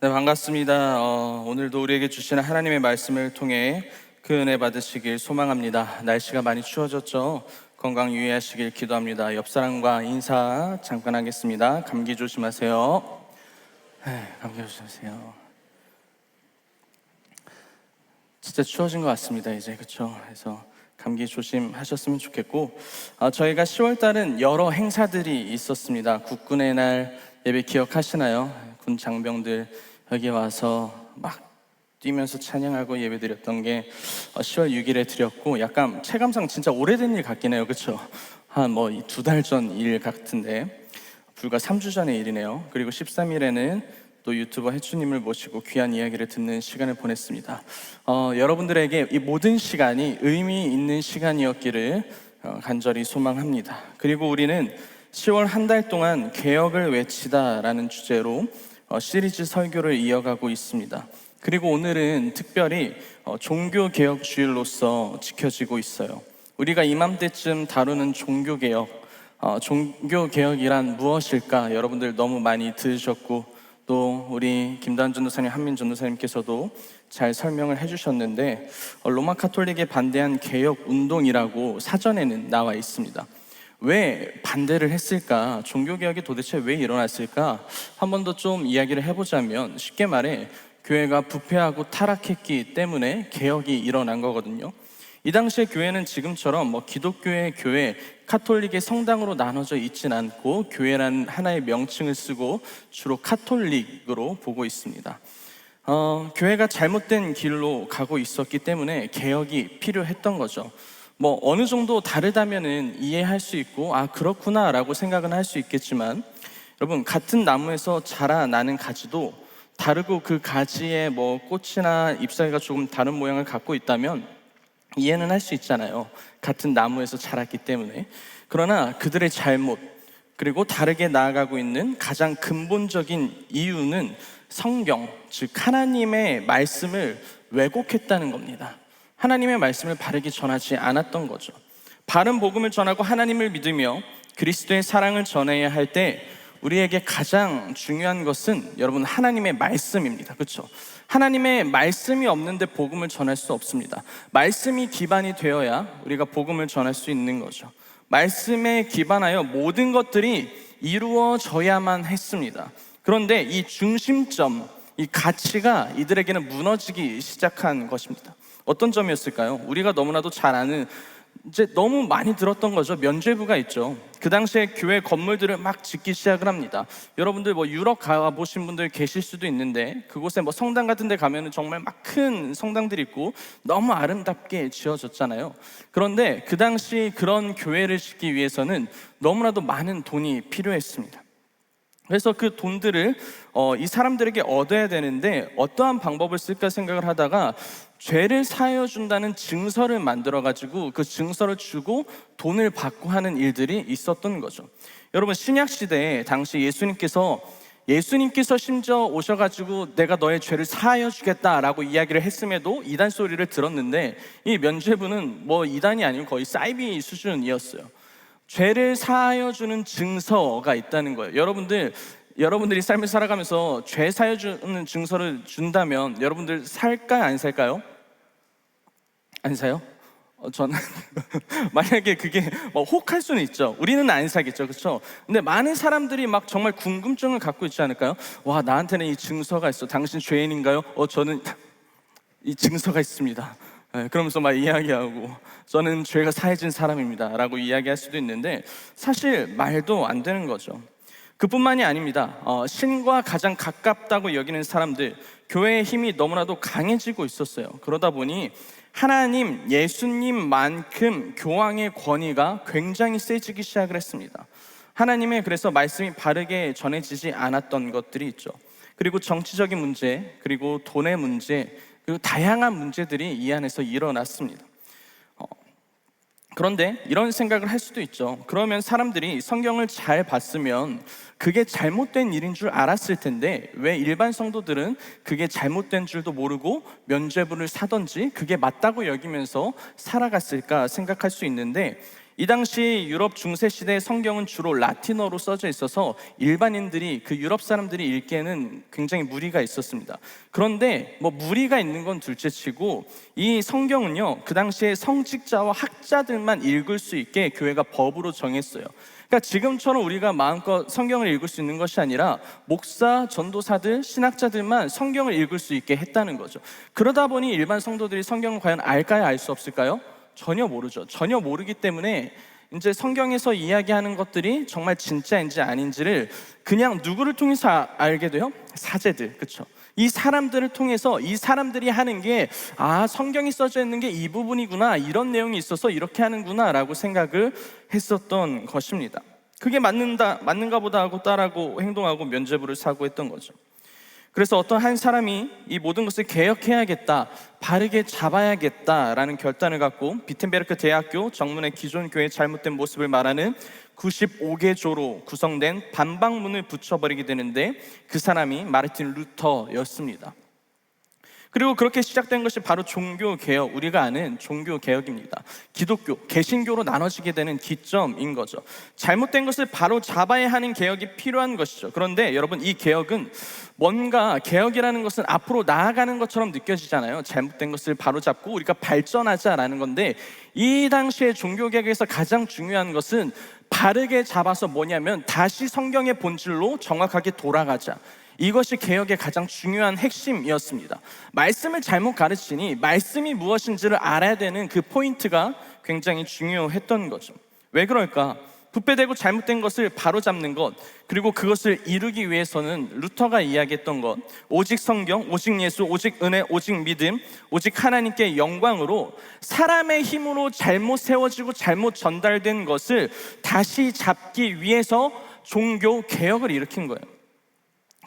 네, 반갑습니다. 오늘도 우리에게 주시는 하나님의 말씀을 통해 그 은혜 받으시길 소망합니다. 날씨가 많이 추워졌죠? 건강 유의하시길 기도합니다. 옆 사람과 인사 잠깐 하겠습니다. 감기 조심하세요. 네, 감기 조심하세요. 진짜 추워진 것 같습니다. 이제 그렇죠? 그래서 감기 조심하셨으면 좋겠고, 저희가 10월 달은 여러 행사들이 있었습니다. 국군의 날 예배 기억하시나요? 군 장병들 여기 와서 막 뛰면서 찬양하고 예배드렸던 게 10월 6일에 드렸고, 약간 체감상 진짜 오래된 일 같긴 해요. 그렇죠? 한 뭐 2달 전 일 같은데 불과 3주 전의 일이네요. 그리고 13일에는 또 유튜버 해추님을 모시고 귀한 이야기를 듣는 시간을 보냈습니다. 여러분들에게 이 모든 시간이 의미 있는 시간이었기를 간절히 소망합니다. 그리고 우리는 10월 한 달 동안 개혁을 외치다라는 주제로 시리즈 설교를 이어가고 있습니다. 그리고 오늘은 특별히 종교개혁 주일로서 지켜지고 있어요. 우리가 이맘때쯤 다루는 종교개혁, 종교개혁이란 무엇일까? 여러분들 너무 많이 들으셨고, 또 우리 김다은 전도사님, 한민 전도사님께서도 잘 설명을 해주셨는데, 로마 카톨릭에 반대한 개혁 운동이라고 사전에는 나와 있습니다. 왜 반대를 했을까? 종교개혁이 도대체 왜 일어났을까? 한 번 더 좀 이야기를 해보자면, 쉽게 말해 교회가 부패하고 타락했기 때문에 개혁이 일어난 거거든요. 이 당시에 교회는 지금처럼 기독교의 교회, 카톨릭의 성당으로 나눠져 있진 않고 교회라는 하나의 명칭을 쓰고 주로 카톨릭으로 보고 있습니다. 교회가 잘못된 길로 가고 있었기 때문에 개혁이 필요했던 거죠. 어느 정도 다르다면은 이해할 수 있고, 그렇구나 라고 생각은 할 수 있겠지만, 여러분, 같은 나무에서 자라나는 가지도 다르고 그 가지의 꽃이나 잎사귀가 조금 다른 모양을 갖고 있다면 이해는 할 수 있잖아요. 같은 나무에서 자랐기 때문에. 그러나 그들의 잘못, 그리고 다르게 나아가고 있는 가장 근본적인 이유는 성경, 즉 하나님의 말씀을 왜곡했다는 겁니다. 하나님의 말씀을 바르게 전하지 않았던 거죠. 바른 복음을 전하고 하나님을 믿으며 그리스도의 사랑을 전해야 할 때 우리에게 가장 중요한 것은 여러분 하나님의 말씀입니다. 그렇죠? 하나님의 말씀이 없는데 복음을 전할 수 없습니다. 말씀이 기반이 되어야 우리가 복음을 전할 수 있는 거죠. 말씀에 기반하여 모든 것들이 이루어져야만 했습니다. 그런데 이 중심점, 이 가치가 이들에게는 무너지기 시작한 것입니다. 어떤 점이었을까요? 우리가 너무나도 잘 아는, 이제 너무 많이 들었던 거죠. 면죄부가 있죠. 그 당시에 교회 건물들을 막 짓기 시작을 합니다. 여러분들 유럽 가보신 분들 계실 수도 있는데, 그곳에 성당 같은 데 가면은 정말 막 큰 성당들이 있고 너무 아름답게 지어졌잖아요. 그런데 그 당시 그런 교회를 짓기 위해서는 너무나도 많은 돈이 필요했습니다. 그래서 그 돈들을 이 사람들에게 얻어야 되는데 어떠한 방법을 쓸까 생각을 하다가 죄를 사하여 준다는 증서를 만들어 가지고 그 증서를 주고 돈을 받고 하는 일들이 있었던 거죠. 여러분, 신약 시대에 당시 예수님께서 심지어 오셔가지고 내가 너의 죄를 사하여 주겠다라고 이야기를 했음에도 이단 소리를 들었는데, 이 면죄부는 이단이 아니고 거의 사이비 수준이었어요. 죄를 사하여 주는 증서가 있다는 거예요. 여러분들이 삶을 살아가면서 죄 사하여 주는 증서를 준다면 여러분들 살까요? 안 살까요? 안 사요? 저는 만약에 그게 혹할 수는 있죠. 우리는 안 사겠죠, 그렇죠? 근데 많은 사람들이 정말 궁금증을 갖고 있지 않을까요? 와, 나한테는 이 증서가 있어. 당신 죄인인가요? 저는 이 증서가 있습니다. 그러면서 이야기하고, 저는 죄가 사해진 사람입니다 라고 이야기할 수도 있는데, 사실 말도 안 되는 거죠. 그뿐만이 아닙니다. 신과 가장 가깝다고 여기는 사람들, 교회의 힘이 너무나도 강해지고 있었어요. 그러다 보니 하나님, 예수님만큼 교황의 권위가 굉장히 세지기 시작을 했습니다. 하나님의 그래서 말씀이 바르게 전해지지 않았던 것들이 있죠. 그리고 정치적인 문제, 그리고 돈의 문제, 그리고 다양한 문제들이 이 안에서 일어났습니다. 그런데 이런 생각을 할 수도 있죠. 그러면 사람들이 성경을 잘 봤으면 그게 잘못된 일인 줄 알았을 텐데 왜 일반 성도들은 그게 잘못된 줄도 모르고 면죄부를 사든지 그게 맞다고 여기면서 살아갔을까 생각할 수 있는데, 이 당시 유럽 중세 시대의 성경은 주로 라틴어로 써져 있어서 일반인들이, 그 유럽 사람들이 읽기에는 굉장히 무리가 있었습니다. 그런데 뭐 무리가 있는 건 둘째치고 이 성경은요, 그 당시에 성직자와 학자들만 읽을 수 있게 교회가 법으로 정했어요. 그러니까 지금처럼 우리가 마음껏 성경을 읽을 수 있는 것이 아니라 목사, 전도사들, 신학자들만 성경을 읽을 수 있게 했다는 거죠. 그러다 보니 일반 성도들이 성경을 과연 알까요? 알 수 없을까요? 전혀 모르죠. 전혀 모르기 때문에 이제 성경에서 이야기하는 것들이 정말 진짜인지 아닌지를 그냥 누구를 통해서 알게 돼요? 사제들, 그렇죠? 이 사람들을 통해서 이 사람들이 하는 게, 아, 성경이 써져 있는 게 이 부분이구나, 이런 내용이 있어서 이렇게 하는구나 라고 생각을 했었던 것입니다. 그게 맞는가 보다 하고 따라하고 행동하고 면죄부를 사고 했던 거죠. 그래서 어떤 한 사람이 이 모든 것을 개혁해야겠다, 바르게 잡아야겠다라는 결단을 갖고 비텐베르크 대학교 정문의 기존 교회의 잘못된 모습을 말하는 95개조로 구성된 반박문을 붙여버리게 되는데, 그 사람이 마르틴 루터였습니다. 그리고 그렇게 시작된 것이 바로 종교개혁, 우리가 아는 종교개혁입니다. 기독교, 개신교로 나눠지게 되는 기점인 거죠. 잘못된 것을 바로 잡아야 하는 개혁이 필요한 것이죠. 그런데 여러분, 이 개혁은 뭔가, 개혁이라는 것은 앞으로 나아가는 것처럼 느껴지잖아요. 잘못된 것을 바로 잡고 우리가 발전하자라는 건데, 이 당시의 종교개혁에서 가장 중요한 것은 바르게 잡아서 뭐냐면 다시 성경의 본질로 정확하게 돌아가자. 이것이 개혁의 가장 중요한 핵심이었습니다. 말씀을 잘못 가르치니 말씀이 무엇인지를 알아야 되는 그 포인트가 굉장히 중요했던 거죠. 왜 그럴까? 부패되고 잘못된 것을 바로잡는 것, 그리고 그것을 이루기 위해서는 루터가 이야기했던 것, 오직 성경, 오직 예수, 오직 은혜, 오직 믿음, 오직 하나님께 영광으로 사람의 힘으로 잘못 세워지고 잘못 전달된 것을 다시 잡기 위해서 종교 개혁을 일으킨 거예요.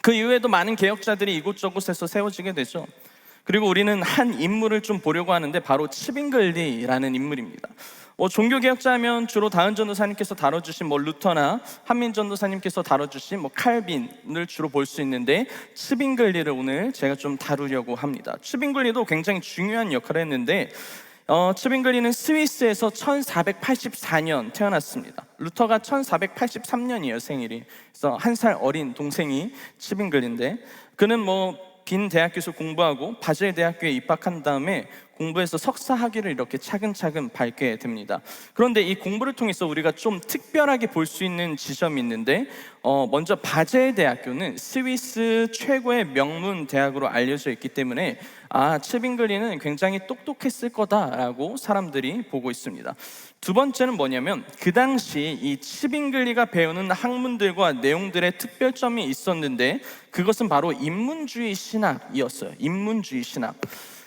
그 이후에도 많은 개혁자들이 이곳저곳에서 세워지게 되죠. 그리고 우리는 한 인물을 좀 보려고 하는데, 바로 츠빙글리라는 인물입니다. 종교개혁자 하면 주로 다은 전도사님께서 다뤄주신 루터나 한민 전도사님께서 다뤄주신 칼빈을 주로 볼 수 있는데, 츠빙글리를 오늘 제가 좀 다루려고 합니다. 츠빙글리도 굉장히 중요한 역할을 했는데, 츠빙글리는 스위스에서 1484년 태어났습니다. 루터가 1483년이에요, 생일이. 그래서 한 살 어린 동생이 츠빙글리인데, 그는 빈 대학교에서 공부하고 바젤 대학교에 입학한 다음에 공부해서 석사 학위를 이렇게 차근차근 밟게 됩니다. 그런데 이 공부를 통해서 우리가 좀 특별하게 볼 수 있는 지점이 있는데, 먼저 바젤 대학교는 스위스 최고의 명문 대학으로 알려져 있기 때문에 츠빙글리는 굉장히 똑똑했을 거다라고 사람들이 보고 있습니다. 두 번째는 뭐냐면, 그 당시 이 츠빙글리가 배우는 학문들과 내용들의 특별점이 있었는데, 그것은 바로 인문주의 신학이었어요. 인문주의 신학.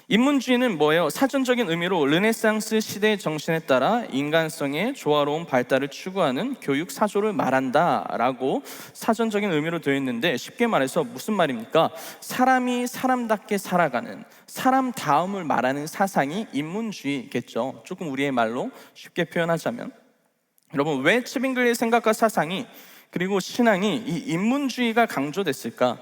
인문주의는 뭐예요? 사전적인 의미로 르네상스 시대의 정신에 따라 인간성의 조화로운 발달을 추구하는 교육 사조를 말한다라고 사전적인 의미로 되어 있는데, 쉽게 말해서 무슨 말입니까? 사람이 사람답게 살아가는, 사람다움을 말하는 사상이 인문주의겠죠. 조금 우리의 말로 쉽게 표현하자면, 여러분, 왜 츠빙글리의 생각과 사상이, 그리고 신앙이 이 인문주의가 강조됐을까?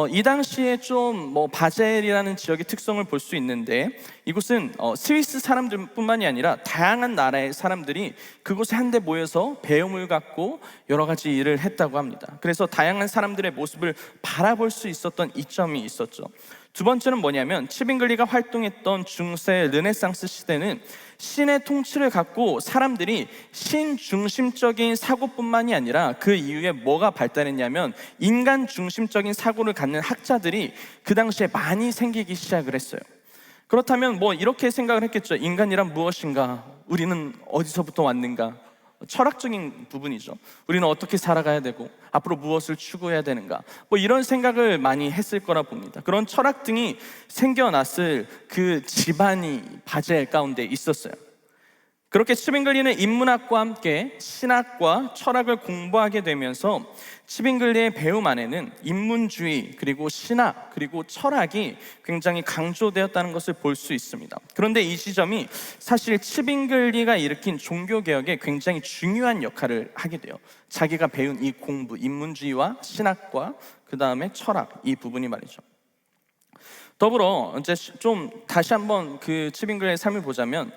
이 당시에 좀 바젤이라는 지역의 특성을 볼 수 있는데, 이곳은 스위스 사람들뿐만이 아니라 다양한 나라의 사람들이 그곳에 한데 모여서 배움을 갖고 여러 가지 일을 했다고 합니다. 그래서 다양한 사람들의 모습을 바라볼 수 있었던 이점이 있었죠. 두 번째는 뭐냐면, 츠빙글리가 활동했던 중세 르네상스 시대는 신의 통치를 갖고 사람들이 신 중심적인 사고뿐만이 아니라 그 이후에 뭐가 발달했냐면, 인간 중심적인 사고를 갖는 학자들이 그 당시에 많이 생기기 시작을 했어요. 그렇다면 이렇게 생각을 했겠죠. 인간이란 무엇인가? 우리는 어디서부터 왔는가? 철학적인 부분이죠. 우리는 어떻게 살아가야 되고 앞으로 무엇을 추구해야 되는가, 이런 생각을 많이 했을 거라 봅니다. 그런 철학 등이 생겨났을 그 집안이 바젤 가운데 있었어요. 그렇게 츠빙글리는 인문학과 함께 신학과 철학을 공부하게 되면서 츠빙글리의 배움 안에는 인문주의, 그리고 신학, 그리고 철학이 굉장히 강조되었다는 것을 볼 수 있습니다. 그런데 이 지점이 사실 츠빙글리가 일으킨 종교개혁에 굉장히 중요한 역할을 하게 돼요. 자기가 배운 이 공부, 인문주의와 신학과 그 다음에 철학, 이 부분이 말이죠. 더불어 이제 좀 다시 한번 그 츠빙글리의 삶을 보자면,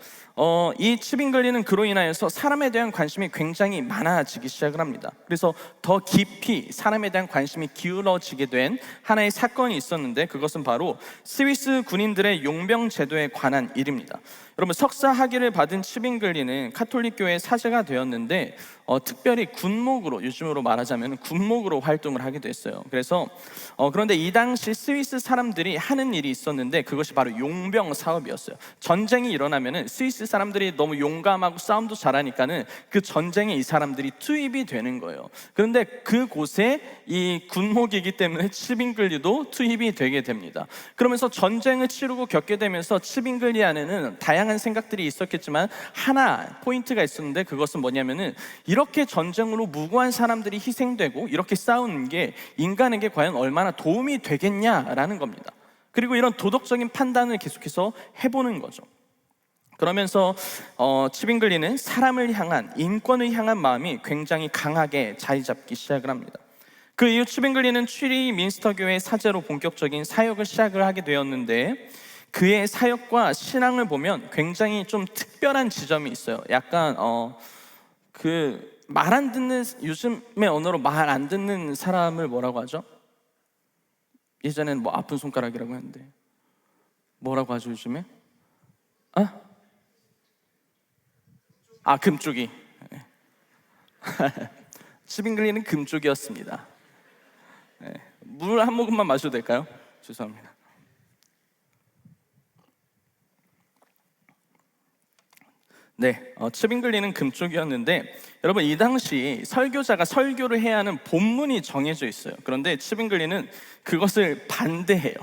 이 치빙글리는 그로 인하여서 사람에 대한 관심이 굉장히 많아지기 시작을 합니다. 그래서 더 깊이 사람에 대한 관심이 기울어지게 된 하나의 사건이 있었는데, 그것은 바로 스위스 군인들의 용병 제도에 관한 일입니다. 여러분, 석사 학위를 받은 치빙글리는 카톨릭 교회의 사제가 되었는데, 특별히 군목으로, 요즘으로 말하자면 군목으로 활동을 하게 됐어요. 그래서 그런데 이 당시 스위스 사람들이 하는 일이 있었는데, 그것이 바로 용병 사업이었어요. 전쟁이 일어나면은 스위스 사람들이 너무 용감하고 싸움도 잘하니까는 그 전쟁에 이 사람들이 투입이 되는 거예요. 그런데 그곳에 이 군목이기 때문에 치빙글리도 투입이 되게 됩니다. 그러면서 전쟁을 치르고 겪게 되면서 치빙글리 안에는 다양한 생각들이 있었겠지만 하나 포인트가 있었는데, 그것은 뭐냐면은 이렇게 전쟁으로 무고한 사람들이 희생되고 이렇게 싸우는 게 인간에게 과연 얼마나 도움이 되겠냐라는 겁니다. 그리고 이런 도덕적인 판단을 계속해서 해보는 거죠. 그러면서 치빙글리는 사람을 향한, 인권을 향한 마음이 굉장히 강하게 자리 잡기 시작을 합니다. 그 이후 치빙글리는 취리 민스터 교회 사제로 본격적인 사역을 시작을 하게 되었는데, 그의 사역과 신앙을 보면 굉장히 좀 특별한 지점이 있어요. 약간 그 말 안 듣는, 요즘의 언어로 말 안 듣는 사람을 뭐라고 하죠? 예전에는 뭐 아픈 손가락이라고 했는데 뭐라고 하죠 요즘에? 금쪽이. 치빙글리는 금쪽이었습니다. 물 한 모금만 마셔도 될까요? 죄송합니다. 치빙글리는 금쪽이었는데, 여러분, 이 당시 설교자가 설교를 해야 하는 본문이 정해져 있어요. 그런데 치빙글리는 그것을 반대해요.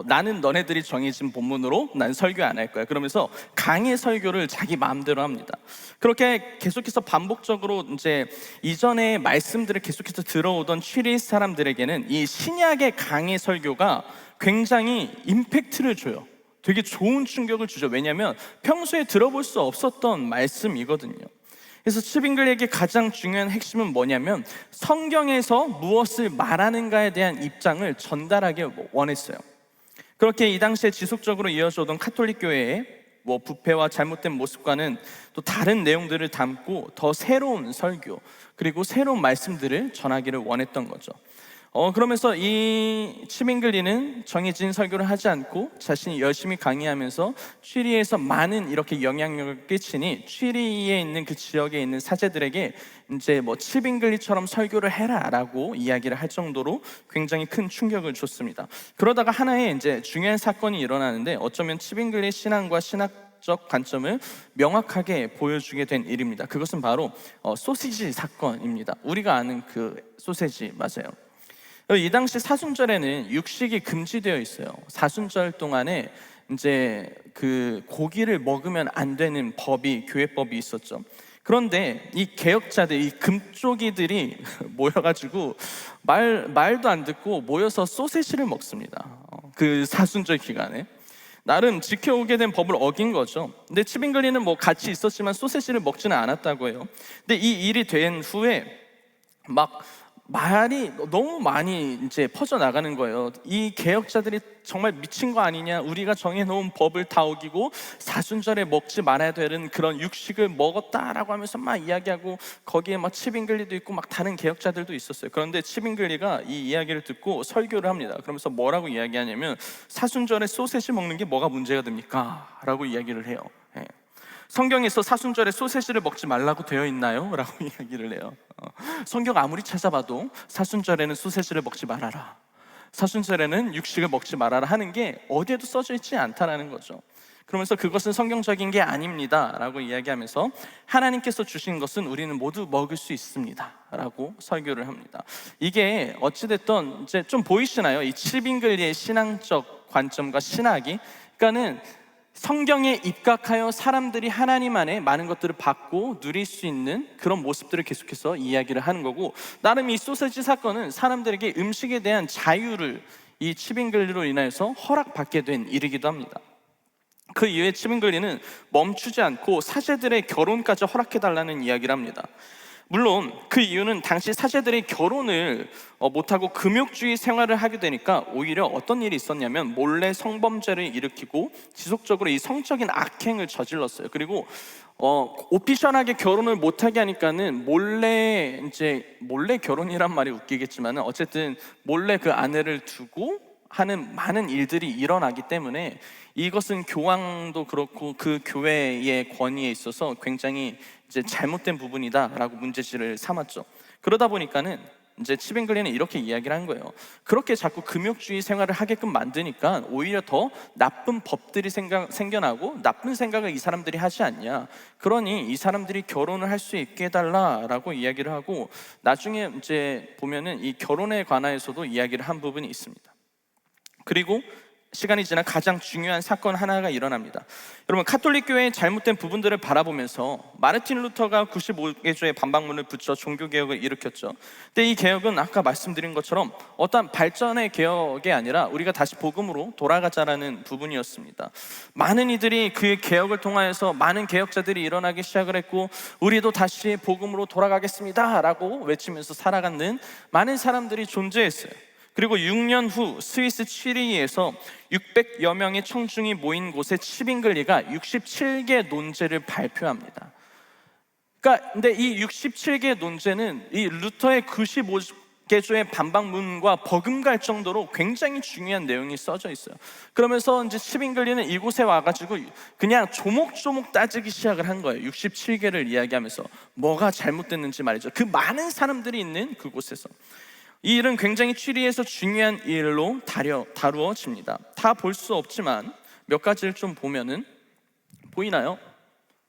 나는 너네들이 정해진 본문으로 난 설교 안 할 거야. 그러면서 강의 설교를 자기 마음대로 합니다. 그렇게 계속해서 반복적으로 이제 이전의 말씀들을 계속해서 들어오던 취리 사람들에게는 이 신약의 강의 설교가 굉장히 임팩트를 줘요. 되게 좋은 충격을 주죠. 왜냐하면 평소에 들어볼 수 없었던 말씀이거든요. 그래서 치빙글리에게 가장 중요한 핵심은 뭐냐면 성경에서 무엇을 말하는가에 대한 입장을 전달하기 원했어요. 그렇게 이 당시에 지속적으로 이어져 오던 카톨릭 교회의 부패와 잘못된 모습과는 또 다른 내용들을 담고 더 새로운 설교, 그리고 새로운 말씀들을 전하기를 원했던 거죠. 그러면서 이 치빙글리는 정해진 설교를 하지 않고 자신이 열심히 강의하면서 취리에서 많은 이렇게 영향력을 끼치니, 취리에 있는 그 지역에 있는 사제들에게 이제 치빙글리처럼 설교를 해라라고 이야기를 할 정도로 굉장히 큰 충격을 줬습니다. 그러다가 하나의 이제 중요한 사건이 일어나는데, 어쩌면 치빙글리의 신앙과 신학적 관점을 명확하게 보여주게 된 일입니다. 그것은 바로 소시지 사건입니다. 우리가 아는 그 소세지 맞아요. 이 당시 사순절에는 육식이 금지되어 있어요. 사순절 동안에 이제 그 고기를 먹으면 안 되는 법이, 교회법이 있었죠. 그런데 이 개혁자들, 이 금쪽이들이 모여가지고 말도 안 듣고 모여서 소세지를 먹습니다. 그 사순절 기간에 나름 지켜오게 된 법을 어긴 거죠. 근데 치빙글리는 같이 있었지만 소세지를 먹지는 않았다고 해요. 근데 이 일이 된 후에 말이 너무 많이 이제 퍼져나가는 거예요. 이 개혁자들이 정말 미친 거 아니냐, 우리가 정해놓은 법을 다 어기고 사순절에 먹지 말아야 되는 그런 육식을 먹었다라고 하면서 막 이야기하고, 거기에 치빙글리도 있고 다른 개혁자들도 있었어요. 그런데 치빙글리가 이 이야기를 듣고 설교를 합니다. 그러면서 뭐라고 이야기하냐면, 사순절에 소세지 먹는 게 뭐가 문제가 됩니까? 라고 이야기를 해요. 성경에서 사순절에 소세지를 먹지 말라고 되어 있나요? 라고 이야기를 해요. 성경 아무리 찾아봐도 사순절에는 소세지를 먹지 말아라, 사순절에는 육식을 먹지 말아라 하는 게 어디에도 써져 있지 않다라는 거죠. 그러면서 그것은 성경적인 게 아닙니다 라고 이야기하면서, 하나님께서 주신 것은 우리는 모두 먹을 수 있습니다 라고 설교를 합니다. 이게 어찌됐든 이제 좀 보이시나요? 이 치빙글리의 신앙적 관점과 신학이, 그러니까는 성경에 입각하여 사람들이 하나님 안에 많은 것들을 받고 누릴 수 있는 그런 모습들을 계속해서 이야기를 하는 거고, 나름 이 소세지 사건은 사람들에게 음식에 대한 자유를 이 치빙글리로 인해서 허락받게 된 일이기도 합니다. 그 이후에 치빙글리는 멈추지 않고 사제들의 결혼까지 허락해달라는 이야기를 합니다. 물론 그 이유는 당시 사제들이 결혼을 못하고 금욕주의 생활을 하게 되니까 오히려 어떤 일이 있었냐면 몰래 성범죄를 일으키고 지속적으로 이 성적인 악행을 저질렀어요. 그리고 오피셜하게 결혼을 못하게 하니까는 몰래 결혼이란 말이 웃기겠지만은 어쨌든 몰래 그 아내를 두고 하는 많은 일들이 일어나기 때문에 이것은 교황도 그렇고 그 교회의 권위에 있어서 굉장히 이제 잘못된 부분이다라고 문제지를 삼았죠. 그러다 보니까는 이제 치빙글리는 이렇게 이야기를 한 거예요. 그렇게 자꾸 금욕주의 생활을 하게끔 만드니까 오히려 더 나쁜 법들이 생겨나고 나쁜 생각을 이 사람들이 하지 않냐. 그러니 이 사람들이 결혼을 할 수 있게 해달라라고 이야기를 하고, 나중에 이제 보면은 이 결혼에 관하여서도 이야기를 한 부분이 있습니다. 그리고 시간이 지나 가장 중요한 사건 하나가 일어납니다. 여러분, 가톨릭 교회의 잘못된 부분들을 바라보면서 마르틴 루터가 95개조의 반박문을 붙여 종교개혁을 일으켰죠. 근데 이 개혁은 아까 말씀드린 것처럼 어떤 발전의 개혁이 아니라 우리가 다시 복음으로 돌아가자라는 부분이었습니다. 많은 이들이 그 개혁을 통하여서 많은 개혁자들이 일어나기 시작을 했고, 우리도 다시 복음으로 돌아가겠습니다 라고 외치면서 살아가는 많은 사람들이 존재했어요. 그리고 6년 후 스위스 취리히에서 600여 명의 청중이 모인 곳에 치빙글리가 67개 논제를 발표합니다. 근데 이 67개 논제는 이 루터의 95개조의 반박문과 버금갈 정도로 굉장히 중요한 내용이 써져 있어요. 그러면서 이제 치빙글리는 이곳에 와가지고 그냥 조목조목 따지기 시작을 한 거예요. 67개를 이야기하면서 뭐가 잘못됐는지 말이죠. 그 많은 사람들이 있는 그곳에서. 이 일은 굉장히 취리에서 중요한 일로 다루어집니다. 다 볼 수 없지만 몇 가지를 좀 보면은 보이나요?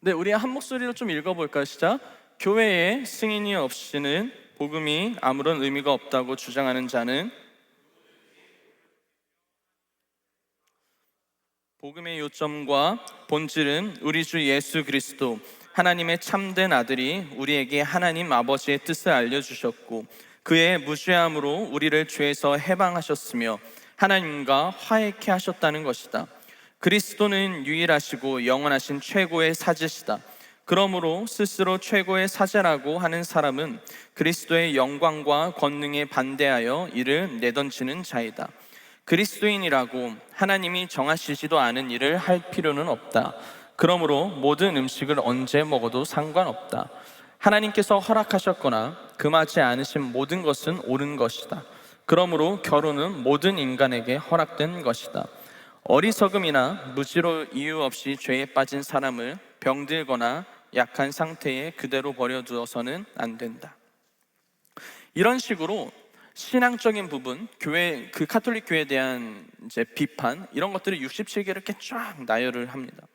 네, 우리 한 목소리로 좀 읽어볼까요? 시작. 교회에 승인이 없이는 복음이 아무런 의미가 없다고 주장하는 자는 복음의 요점과 본질은 우리 주 예수 그리스도 하나님의 참된 아들이 우리에게 하나님 아버지의 뜻을 알려주셨고 그의 무죄함으로 우리를 죄에서 해방하셨으며 하나님과 화해케 하셨다는 것이다. 그리스도는 유일하시고 영원하신 최고의 사제시다. 그러므로 스스로 최고의 사제라고 하는 사람은 그리스도의 영광과 권능에 반대하여 이를 내던지는 자이다. 그리스도인이라고 하나님이 정하시지도 않은 일을 할 필요는 없다. 그러므로 모든 음식을 언제 먹어도 상관없다. 하나님께서 허락하셨거나 금하지 않으신 모든 것은 옳은 것이다. 그러므로 결혼은 모든 인간에게 허락된 것이다. 어리석음이나 무지로 이유 없이 죄에 빠진 사람을 병들거나 약한 상태에 그대로 버려두어서는 안 된다. 이런 식으로 신앙적인 부분, 교회, 그 가톨릭 교회에 대한 이제 비판, 이런 것들을 67개를 이렇게 쫙 나열을 합니다.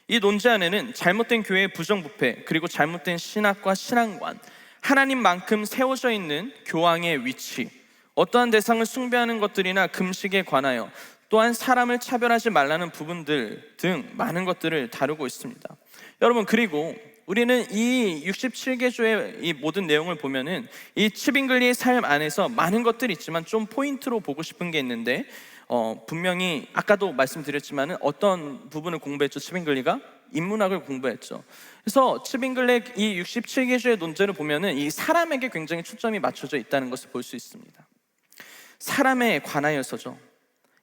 이 논제 안에는 잘못된 교회의 부정부패, 그리고 잘못된 신학과 신앙관, 하나님만큼 세워져 있는 교황의 위치, 어떠한 대상을 숭배하는 것들이나 금식에 관하여, 또한 사람을 차별하지 말라는 부분들 등 많은 것들을 다루고 있습니다. 여러분, 그리고 우리는 이 67개조의 이 모든 내용을 보면은 이 치빙글리의 삶 안에서 많은 것들이 있지만 좀 포인트로 보고 싶은 게 있는데, 분명히 아까도 말씀드렸지만은 어떤 부분을 공부했죠? 치빙글리가 인문학을 공부했죠. 그래서 치빙글리 이 67개조의 논제를 보면은 이 사람에게 굉장히 초점이 맞춰져 있다는 것을 볼 수 있습니다. 사람에 관하여서죠.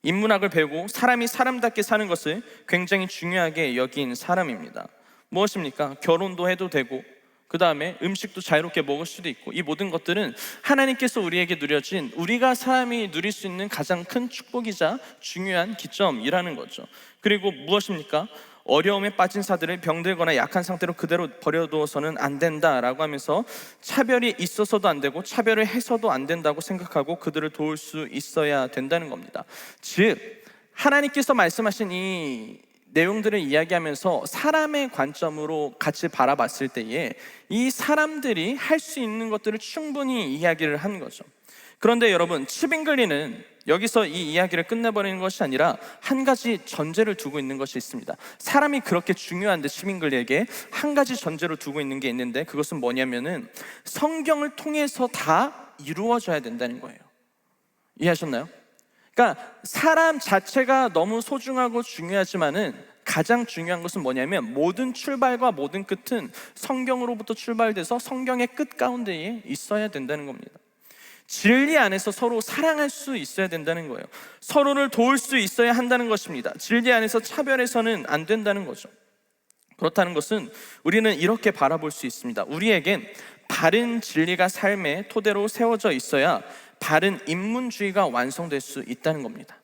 인문학을 배우고 사람이 사람답게 사는 것을 굉장히 중요하게 여긴 사람입니다. 무엇입니까? 결혼도 해도 되고, 그 다음에 음식도 자유롭게 먹을 수도 있고, 이 모든 것들은 하나님께서 우리에게 누려진, 우리가 사람이 누릴 수 있는 가장 큰 축복이자 중요한 기점이라는 거죠. 그리고 무엇입니까? 어려움에 빠진 사들을 병들거나 약한 상태로 그대로 버려두어서는 안 된다라고 하면서 차별이 있어서도 안 되고 차별을 해서도 안 된다고 생각하고 그들을 도울 수 있어야 된다는 겁니다. 즉, 하나님께서 말씀하신 이 내용들을 이야기하면서 사람의 관점으로 같이 바라봤을 때에 이 사람들이 할 수 있는 것들을 충분히 이야기를 한 거죠. 그런데 여러분, 치빙글리는 여기서 이 이야기를 끝내버리는 것이 아니라 한 가지 전제를 두고 있는 것이 있습니다. 사람이 그렇게 중요한데 치빙글리에게 한 가지 전제로 두고 있는 게 있는데, 그것은 뭐냐면은 성경을 통해서 다 이루어져야 된다는 거예요. 이해하셨나요? 그러니까 사람 자체가 너무 소중하고 중요하지만은 가장 중요한 것은 뭐냐면 모든 출발과 모든 끝은 성경으로부터 출발돼서 성경의 끝 가운데에 있어야 된다는 겁니다. 진리 안에서 서로 사랑할 수 있어야 된다는 거예요. 서로를 도울 수 있어야 한다는 것입니다. 진리 안에서 차별해서는 안 된다는 거죠. 그렇다는 것은 우리는 이렇게 바라볼 수 있습니다. 우리에겐 바른 진리가 삶의 토대로 세워져 있어야 바른 인문주의가 완성될 수 있다는 겁니다.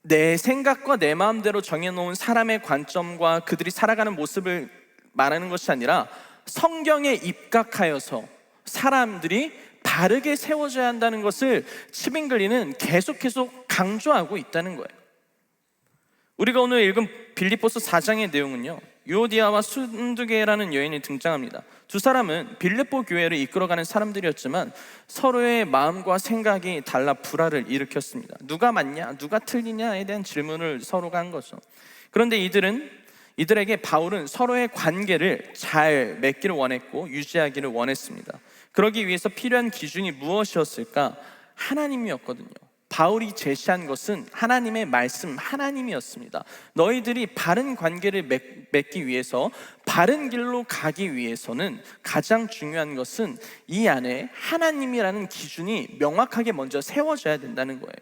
내 생각과 내 마음대로 정해놓은 사람의 관점과 그들이 살아가는 모습을 말하는 것이 아니라 성경에 입각하여서 사람들이 바르게 세워져야 한다는 것을 치빙글리는 계속 강조하고 있다는 거예요. 우리가 오늘 읽은 빌립보서 4장의 내용은요, 유오디아와 순두계라는 여인이 등장합니다. 두 사람은 빌립보 교회를 이끌어가는 사람들이었지만 서로의 마음과 생각이 달라 불화를 일으켰습니다. 누가 맞냐, 누가 틀리냐에 대한 질문을 서로가 한 거죠. 그런데 이들에게 바울은 서로의 관계를 잘 맺기를 원했고 유지하기를 원했습니다. 그러기 위해서 필요한 기준이 무엇이었을까? 하나님이었거든요. 바울이 제시한 것은 하나님의 말씀, 하나님이었습니다. 너희들이 바른 관계를 맺기 위해서, 바른 길로 가기 위해서는 가장 중요한 것은 이 안에 하나님이라는 기준이 명확하게 먼저 세워져야 된다는 거예요.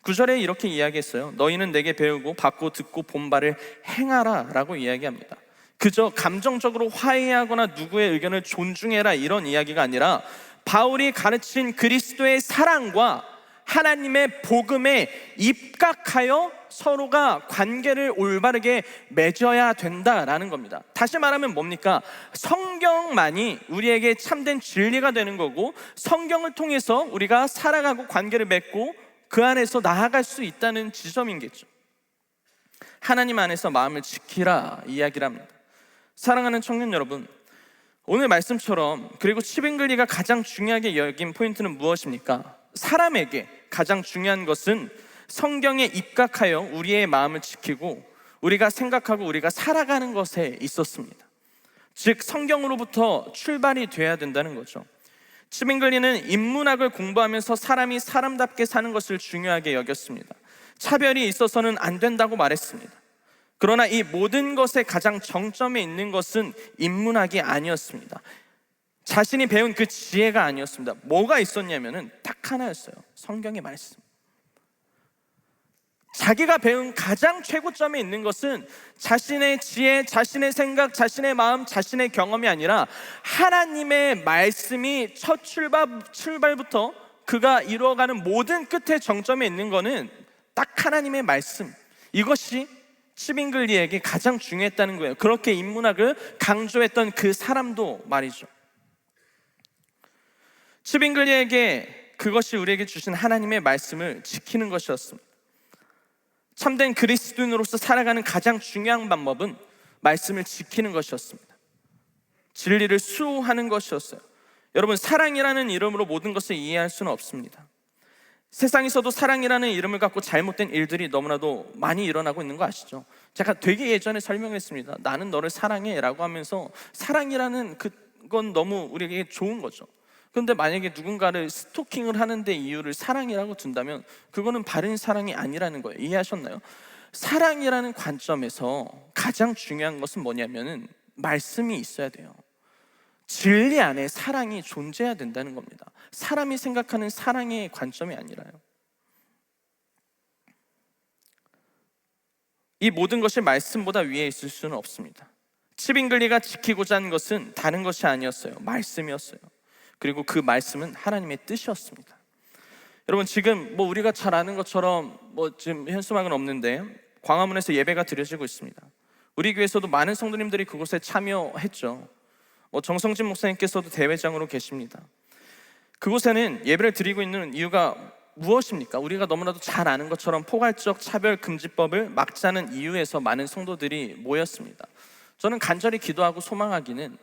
9절에 이렇게 이야기했어요. 너희는 내게 배우고 받고 듣고 본 바를 행하라 라고 이야기합니다. 그저 감정적으로 화해하거나 누구의 의견을 존중해라 이런 이야기가 아니라 바울이 가르친 그리스도의 사랑과 하나님의 복음에 입각하여 서로가 관계를 올바르게 맺어야 된다라는 겁니다. 다시 말하면 뭡니까? 성경만이 우리에게 참된 진리가 되는 거고, 성경을 통해서 우리가 살아가고 관계를 맺고 그 안에서 나아갈 수 있다는 지점인겠죠. 하나님 안에서 마음을 지키라 이야기를 합니다. 사랑하는 청년 여러분, 오늘 말씀처럼, 그리고 치빙글리가 가장 중요하게 여긴 포인트는 무엇입니까? 사람에게 가장 중요한 것은 성경에 입각하여 우리의 마음을 지키고 우리가 생각하고 우리가 살아가는 것에 있었습니다. 즉 성경으로부터 출발이 돼야 된다는 거죠. 치빙글리는 인문학을 공부하면서 사람이 사람답게 사는 것을 중요하게 여겼습니다. 차별이 있어서는 안 된다고 말했습니다. 그러나 이 모든 것의 가장 정점에 있는 것은 인문학이 아니었습니다. 자신이 배운 그 지혜가 아니었습니다. 뭐가 있었냐면은 딱 하나였어요. 성경의 말씀. 자기가 배운 가장 최고점에 있는 것은 자신의 지혜, 자신의 생각, 자신의 마음, 자신의 경험이 아니라 하나님의 말씀이 첫 출발부터 그가 이루어가는 모든 끝의 정점에 있는 것은 딱 하나님의 말씀. 이것이 치빙글리에게 가장 중요했다는 거예요. 그렇게 인문학을 강조했던 그 사람도 말이죠. 치빙글리에게 그것이 우리에게 주신 하나님의 말씀을 지키는 것이었습니다. 참된 그리스도인으로서 살아가는 가장 중요한 방법은 말씀을 지키는 것이었습니다. 진리를 수호하는 것이었어요. 여러분, 사랑이라는 이름으로 모든 것을 이해할 수는 없습니다. 세상에서도 사랑이라는 이름을 갖고 잘못된 일들이 너무나도 많이 일어나고 있는 거 아시죠? 제가 되게 예전에 설명했습니다. 나는 너를 사랑해 라고 하면서 사랑이라는 그건 너무 우리에게 좋은 거죠. 그런데 만약에 누군가를 스토킹을 하는데 이유를 사랑이라고 둔다면 그거는 바른 사랑이 아니라는 거예요. 이해하셨나요? 사랑이라는 관점에서 가장 중요한 것은 뭐냐면은 말씀이 있어야 돼요. 진리 안에 사랑이 존재해야 된다는 겁니다. 사람이 생각하는 사랑의 관점이 아니라요. 이 모든 것이 말씀보다 위에 있을 수는 없습니다. 치빙글리가 지키고자 한 것은 다른 것이 아니었어요. 말씀이었어요. 그리고 그 말씀은 하나님의 뜻이었습니다. 여러분, 지금 우리가 잘 아는 것처럼 지금 현수막은 없는데 광화문에서 예배가 드려지고 있습니다. 우리 교회에서도 많은 성도님들이 그곳에 참여했죠. 정성진 목사님께서도 대회장으로 계십니다. 그곳에는 예배를 드리고 있는 이유가 무엇입니까? 우리가 너무나도 잘 아는 것처럼 포괄적 차별금지법을 막자는 이유에서 많은 성도들이 모였습니다. 저는 간절히 기도하고 소망하기는,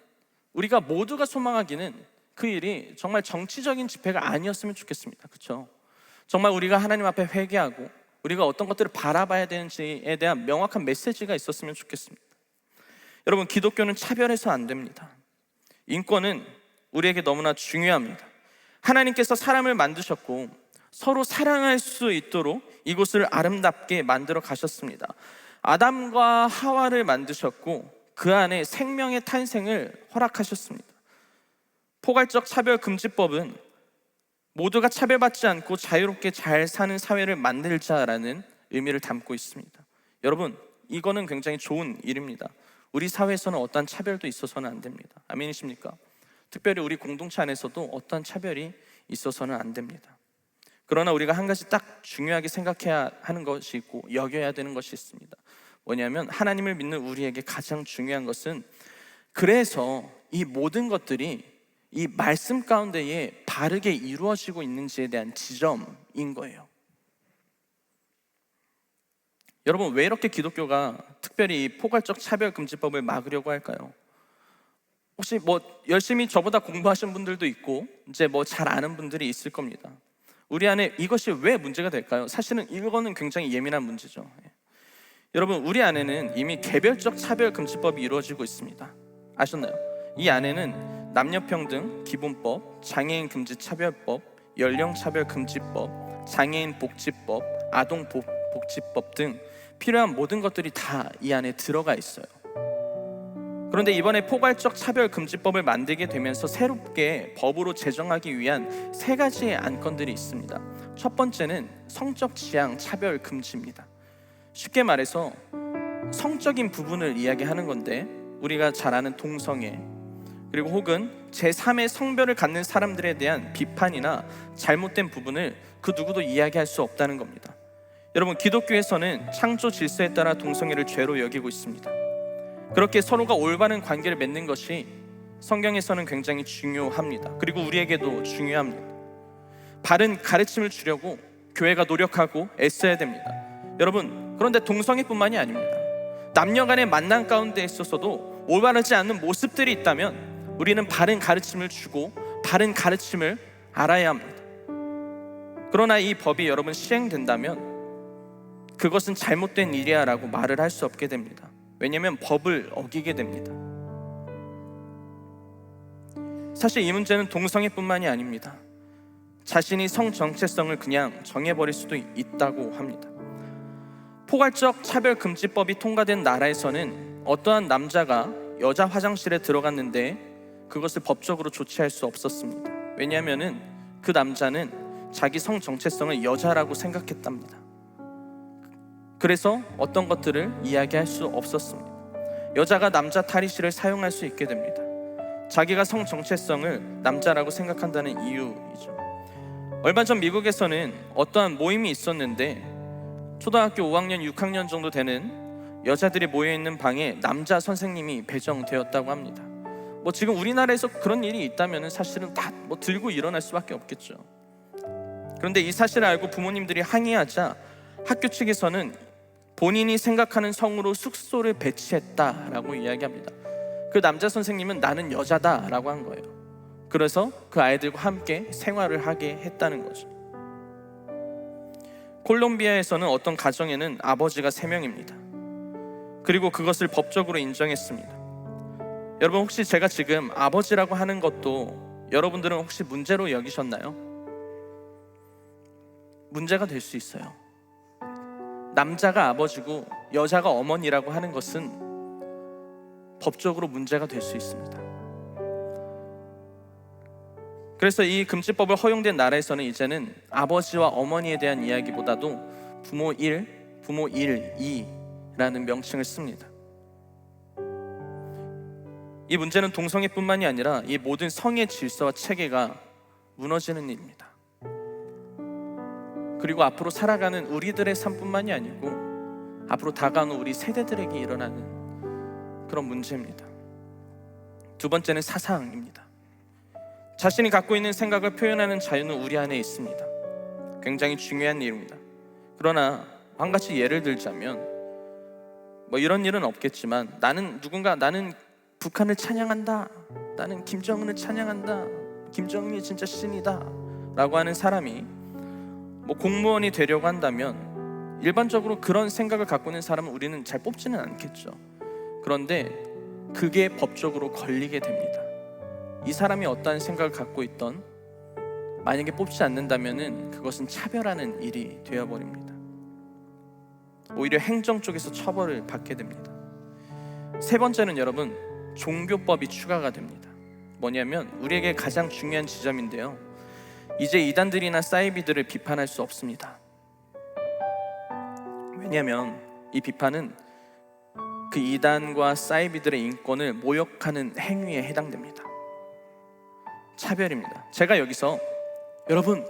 우리가 모두가 소망하기는 그 일이 정말 정치적인 집회가 아니었으면 좋겠습니다. 그렇죠? 정말 우리가 하나님 앞에 회개하고 우리가 어떤 것들을 바라봐야 되는지에 대한 명확한 메시지가 있었으면 좋겠습니다. 여러분, 기독교는 차별해서 안 됩니다. 인권은 우리에게 너무나 중요합니다. 하나님께서 사람을 만드셨고 서로 사랑할 수 있도록 이곳을 아름답게 만들어 가셨습니다. 아담과 하와를 만드셨고 그 안에 생명의 탄생을 허락하셨습니다. 포괄적 차별금지법은 모두가 차별받지 않고 자유롭게 잘 사는 사회를 만들자라는 의미를 담고 있습니다. 여러분, 이거는 굉장히 좋은 일입니다. 우리 사회에서는 어떠한 차별도 있어서는 안 됩니다. 아멘이십니까? 특별히 우리 공동체 안에서도 어떠한 차별이 있어서는 안 됩니다. 그러나 우리가 한 가지 딱 중요하게 생각해야 하는 것이 있고 여겨야 되는 것이 있습니다. 뭐냐면 하나님을 믿는 우리에게 가장 중요한 것은, 그래서 이 모든 것들이 이 말씀 가운데에 바르게 이루어지고 있는지에 대한 지점인 거예요. 여러분, 왜 이렇게 기독교가 특별히 이 포괄적 차별금지법을 막으려고 할까요? 혹시 열심히 저보다 공부하신 분들도 있고 이제 잘 아는 분들이 있을 겁니다. 우리 안에 이것이 왜 문제가 될까요? 사실은 이거는 굉장히 예민한 문제죠. 여러분, 우리 안에는 이미 개별적 차별금지법이 이루어지고 있습니다. 아셨나요? 이 안에는 남녀평등 기본법, 장애인 금지차별법, 연령차별금지법, 장애인 복지법, 아동 복지법 등 필요한 모든 것들이 다 이 안에 들어가 있어요. 그런데 이번에 포괄적 차별금지법을 만들게 되면서 새롭게 법으로 제정하기 위한 3가지의 안건들이 있습니다. 첫 번째는 성적 지향 차별 금지입니다. 쉽게 말해서 성적인 부분을 이야기하는 건데, 우리가 잘 아는 동성애, 그리고 혹은 제3의 성별을 갖는 사람들에 대한 비판이나 잘못된 부분을 그 누구도 이야기할 수 없다는 겁니다. 여러분, 기독교에서는 창조 질서에 따라 동성애를 죄로 여기고 있습니다. 그렇게 서로가 올바른 관계를 맺는 것이 성경에서는 굉장히 중요합니다. 그리고 우리에게도 중요합니다. 바른 가르침을 주려고 교회가 노력하고 애써야 됩니다. 여러분, 그런데 동성애뿐만이 아닙니다. 남녀 간의 만남 가운데 있어서도 올바르지 않는 모습들이 있다면 우리는 바른 가르침을 주고 바른 가르침을 알아야 합니다. 그러나 이 법이 여러분 시행된다면 그것은 잘못된 일이야 라고 말을 할 수 없게 됩니다. 왜냐하면 법을 어기게 됩니다. 사실 이 문제는 동성애뿐만이 아닙니다. 자신이 성 정체성을 그냥 정해버릴 수도 있다고 합니다. 포괄적 차별금지법이 통과된 나라에서는 어떠한 남자가 여자 화장실에 들어갔는데 그것을 법적으로 조치할 수 없었습니다. 왜냐하면 그 남자는 자기 성 정체성을 여자라고 생각했답니다. 그래서 어떤 것들을 이야기할 수 없었습니다. 여자가 남자 탈의실을 사용할 수 있게 됩니다. 자기가 성 정체성을 남자라고 생각한다는 이유이죠. 얼마 전 미국에서는 어떠한 모임이 있었는데 초등학교 5학년, 6학년 정도 되는 여자들이 모여있는 방에 남자 선생님이 배정되었다고 합니다. 지금 우리나라에서 그런 일이 있다면 사실은 다 들고 일어날 수밖에 없겠죠. 그런데 이 사실을 알고 부모님들이 항의하자 학교 측에서는 본인이 생각하는 성으로 숙소를 배치했다라고 이야기합니다. 그 남자 선생님은 나는 여자다라고 한 거예요. 그래서 그 아이들과 함께 생활을 하게 했다는 거죠. 콜롬비아에서는 어떤 가정에는 아버지가 3명입니다. 그리고 그것을 법적으로 인정했습니다. 여러분, 혹시 제가 지금 아버지라고 하는 것도 여러분들은 혹시 문제로 여기셨나요? 문제가 될 수 있어요. 남자가 아버지고 여자가 어머니라고 하는 것은 법적으로 문제가 될 수 있습니다. 그래서 이 금지법을 허용된 나라에서는 이제는 아버지와 어머니에 대한 이야기보다도 부모 1, 부모 1, 2라는 명칭을 씁니다. 이 문제는 동성애뿐만이 아니라 이 모든 성의 질서와 체계가 무너지는 일입니다. 그리고 앞으로 살아가는 우리들의 삶뿐만이 아니고 앞으로 다가오는 우리 세대들에게 일어나는 그런 문제입니다. 두 번째는 사상입니다. 자신이 갖고 있는 생각을 표현하는 자유는 우리 안에 있습니다. 굉장히 중요한 일입니다. 그러나 한 가지 예를 들자면 이런 일은 없겠지만 나는 북한을 찬양한다, 나는 김정은을 찬양한다, 김정은이 진짜 신이다 라고 하는 사람이 공무원이 되려고 한다면 일반적으로 그런 생각을 갖고 있는 사람은 우리는 잘 뽑지는 않겠죠. 그런데 그게 법적으로 걸리게 됩니다. 이 사람이 어떠한 생각을 갖고 있던 만약에 뽑지 않는다면은 그것은 차별하는 일이 되어버립니다. 오히려 행정 쪽에서 처벌을 받게 됩니다. 세 번째는 여러분, 종교법이 추가가 됩니다. 뭐냐면 우리에게 가장 중요한 지점인데요, 이제 이단들이나 사이비들을 비판할 수 없습니다. 왜냐하면 이 비판은 그 이단과 사이비들의 인권을 모욕하는 행위에 해당됩니다. 차별입니다. 제가 여기서 여러분,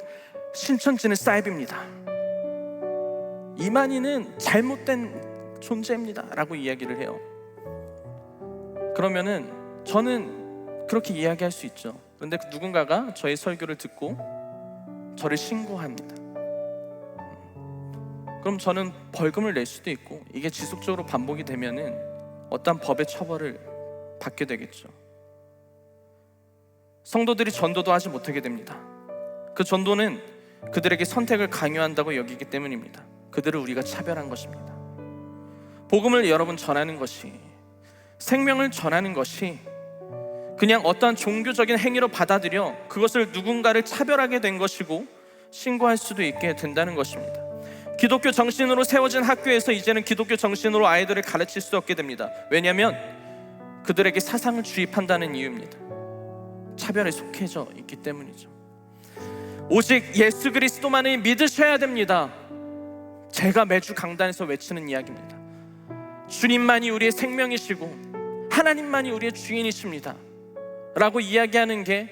신천지는 사이비입니다, 이만희는 잘못된 존재입니다 라고 이야기를 해요. 그러면은 저는 그렇게 이야기할 수 있죠. 그런데 누군가가 저의 설교를 듣고 저를 신고합니다. 그럼 저는 벌금을 낼 수도 있고, 이게 지속적으로 반복이 되면은 어떤 법의 처벌을 받게 되겠죠. 성도들이 전도도 하지 못하게 됩니다. 그 전도는 그들에게 선택을 강요한다고 여기기 때문입니다. 그들을 우리가 차별한 것입니다. 복음을 여러분 전하는 것이, 생명을 전하는 것이 그냥 어떠한 종교적인 행위로 받아들여 그것을 누군가를 차별하게 된 것이고 신고할 수도 있게 된다는 것입니다. 기독교 정신으로 세워진 학교에서 이제는 기독교 정신으로 아이들을 가르칠 수 없게 됩니다. 왜냐하면 그들에게 사상을 주입한다는 이유입니다. 차별에 속해져 있기 때문이죠. 오직 예수 그리스도만을 믿으셔야 됩니다. 제가 매주 강단에서 외치는 이야기입니다. 주님만이 우리의 생명이시고 하나님만이 우리의 주인이십니다 라고 이야기하는 게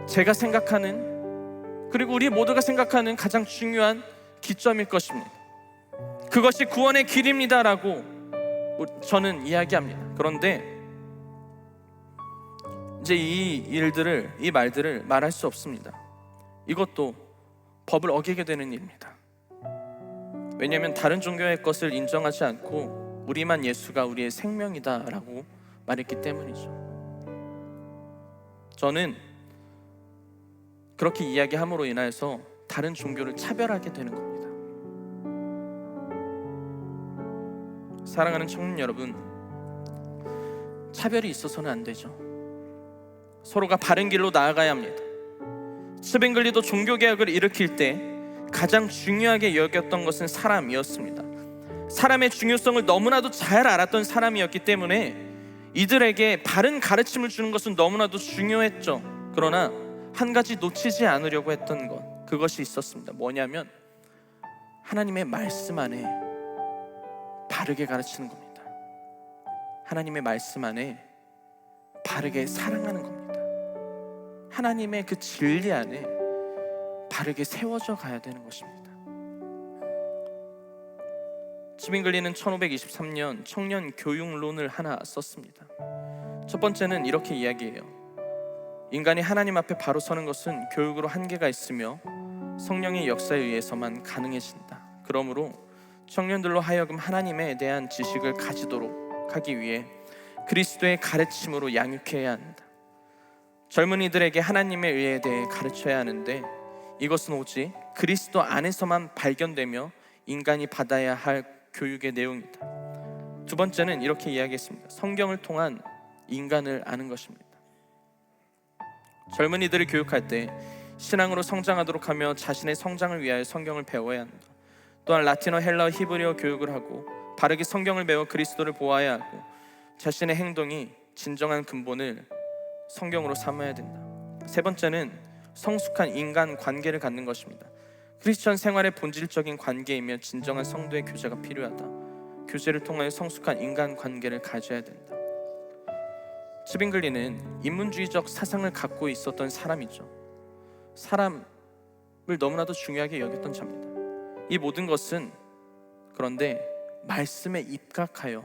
제가 생각하는, 그리고 우리 모두가 생각하는 가장 중요한 기점일 것입니다. 그것이 구원의 길입니다 라고 저는 이야기합니다. 그런데 이제 이 말들을 말할 수 없습니다. 이것도 법을 어기게 되는 일입니다. 왜냐하면 다른 종교의 것을 인정하지 않고 우리만 예수가 우리의 생명이다 라고 말했기 때문이죠. 저는 그렇게 이야기함으로 인하여서 다른 종교를 차별하게 되는 겁니다. 사랑하는 청년 여러분, 차별이 있어서는 안 되죠. 서로가 바른 길로 나아가야 합니다. 스빙글리도 종교개혁을 일으킬 때 가장 중요하게 여겼던 것은 사람이었습니다. 사람의 중요성을 너무나도 잘 알았던 사람이었기 때문에 이들에게 바른 가르침을 주는 것은 너무나도 중요했죠. 그러나 한 가지 놓치지 않으려고 했던 것, 그것이 있었습니다. 뭐냐면 하나님의 말씀 안에 바르게 가르치는 겁니다. 하나님의 말씀 안에 바르게 사랑하는 겁니다. 하나님의 그 진리 안에 바르게 세워져 가야 되는 것입니다. 스빙글리는 1523년 청년 교육론을 하나 썼습니다. 첫 번째는 이렇게 이야기해요. 인간이 하나님 앞에 바로 서는 것은 교육으로 한계가 있으며 성령의 역사에 의해서만 가능해진다. 그러므로 청년들로 하여금 하나님에 대한 지식을 가지도록 하기 위해 그리스도의 가르침으로 양육해야 한다. 젊은이들에게 하나님의 의에 대해 가르쳐야 하는데 이것은 오직 그리스도 안에서만 발견되며 인간이 받아야 할 교육의 내용이다. 두 번째는 이렇게 이야기했습니다. 성경을 통한 인간을 아는 것입니다. 젊은이들을 교육할 때 신앙으로 성장하도록 하며 자신의 성장을 위하여 성경을 배워야 한다. 또한 라틴어, 헬라어, 히브리어 교육을 하고 바르게 성경을 배워 그리스도를 보아야 하고 자신의 행동이 진정한 근본을 성경으로 삼아야 된다. 세 번째는 성숙한 인간 관계를 갖는 것입니다. 크리스천 생활의 본질적인 관계이며 진정한 성도의 교제가 필요하다. 교제를 통하여 성숙한 인간 관계를 가져야 된다. 스빙글리는 인문주의적 사상을 갖고 있었던 사람이죠. 사람을 너무나도 중요하게 여겼던 자입니다. 이 모든 것은 그런데 말씀에 입각하여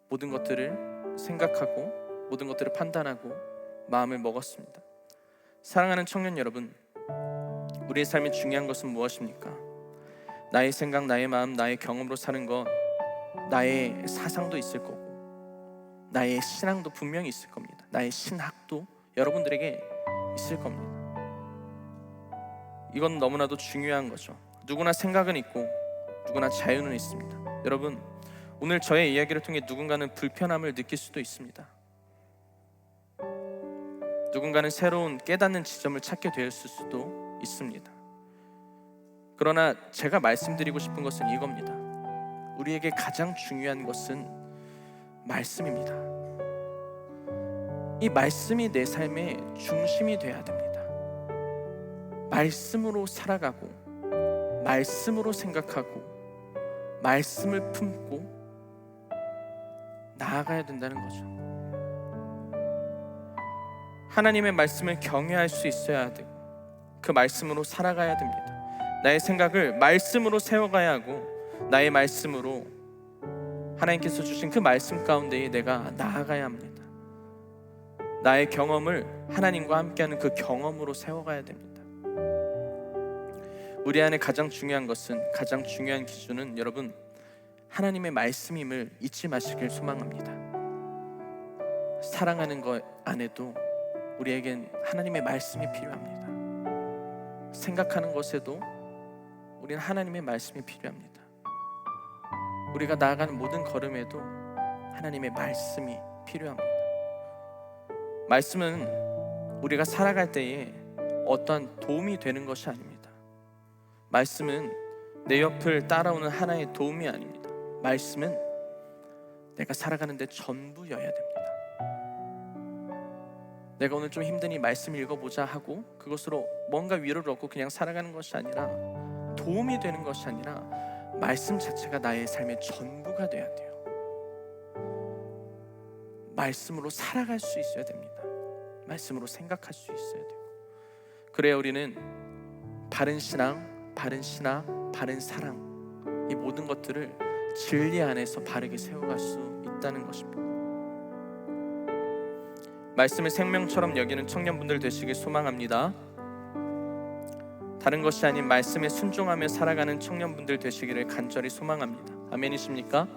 모든 것들을 생각하고 모든 것들을 판단하고 마음을 먹었습니다. 사랑하는 청년 여러분, 우리의 삶에 중요한 것은 무엇입니까? 나의 생각, 나의 마음, 나의 경험으로 사는 것, 나의 사상도 있을 거고 나의 신앙도 분명히 있을 겁니다. 나의 신학도 여러분들에게 있을 겁니다. 이건 너무나도 중요한 거죠. 누구나 생각은 있고 누구나 자유는 있습니다. 여러분, 오늘 저의 이야기를 통해 누군가는 불편함을 느낄 수도 있습니다. 누군가는 새로운 깨닫는 지점을 찾게 되었을 수도 있습니다. 그러나 제가 말씀드리고 싶은 것은 이겁니다. 우리에게 가장 중요한 것은 말씀입니다. 이 말씀이 내 삶의 중심이 되어야 됩니다. 말씀으로 살아가고 말씀으로 생각하고 말씀을 품고 나아가야 된다는 거죠. 하나님의 말씀을 경외할 수 있어야 되고 그 말씀으로 살아가야 됩니다. 나의 생각을 말씀으로 세워가야 하고 나의 말씀으로 하나님께서 주신 그 말씀 가운데에 내가 나아가야 합니다. 나의 경험을 하나님과 함께하는 그 경험으로 세워가야 됩니다. 우리 안에 가장 중요한 것은, 가장 중요한 기준은 여러분 하나님의 말씀임을 잊지 마시길 소망합니다. 사랑하는 것 안에도 우리에겐 하나님의 말씀이 필요합니다. 생각하는 것에도 우리는 하나님의 말씀이 필요합니다. 우리가 나아가는 모든 걸음에도 하나님의 말씀이 필요합니다. 말씀은 우리가 살아갈 때에 어떠한 도움이 되는 것이 아닙니다. 말씀은 내 옆을 따라오는 하나의 도움이 아닙니다. 말씀은 내가 살아가는 데 전부여야 됩니다. 내가 오늘 좀 힘드니 말씀 읽어보자 하고 그것으로 뭔가 위로를 얻고 그냥 살아가는 것이 아니라, 도움이 되는 것이 아니라 말씀 자체가 나의 삶의 전부가 돼야 돼요. 말씀으로 살아갈 수 있어야 됩니다. 말씀으로 생각할 수 있어야 되고, 그래야 우리는 바른 신앙, 바른 신학, 바른 사랑, 이 모든 것들을 진리 안에서 바르게 세워갈 수 있다는 것입니다. 말씀을 생명처럼 여기는 청년분들 되시길 소망합니다. 다른 것이 아닌 말씀에 순종하며 살아가는 청년분들 되시기를 간절히 소망합니다. 아멘이십니까?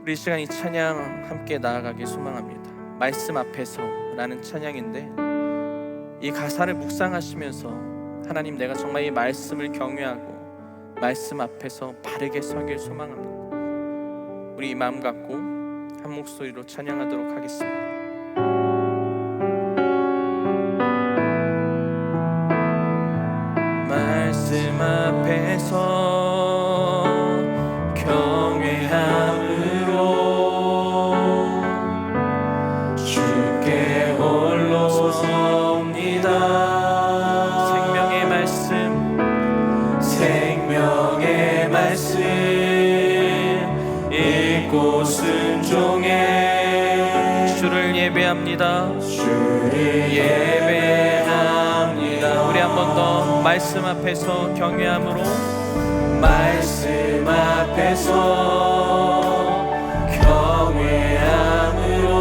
우리 이 시간 이 찬양 함께 나아가길 소망합니다. 말씀 앞에서 라는 찬양인데, 이 가사를 묵상하시면서 하나님, 내가 정말 이 말씀을 경외하고 말씀 앞에서 바르게 서길 소망합니다. 우리 이 마음 갖고 한 목소리로 찬양하도록 하겠습니다. 말씀 앞에서 경외함으로 주께 홀로 섭니다. 생명의 말씀 읽고 순종해 주를 예배합니다. 주를 예배합니다. 우리 한 번 더 말씀 앞에서 경외함으로, 말씀 앞에서 경외함으로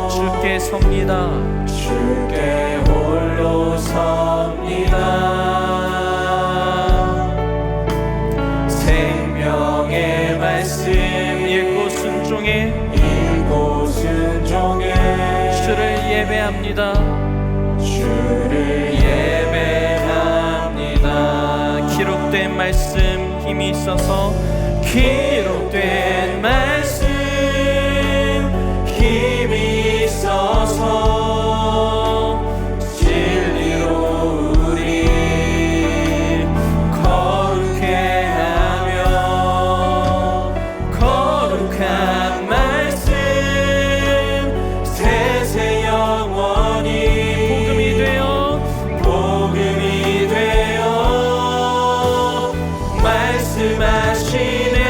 주께 섭니다. 주께 홀로 섭니다. 생명의 말씀 읽고 순종해 주를 예배합니다. 주를 예배합니다. 기록된 말씀 힘이 있어서, 기록된 말씀 힘이 있어서 진리로 우리 거룩해 하며, 거룩한 말씀 세세 영원히 복음이 되어 말씀하시네.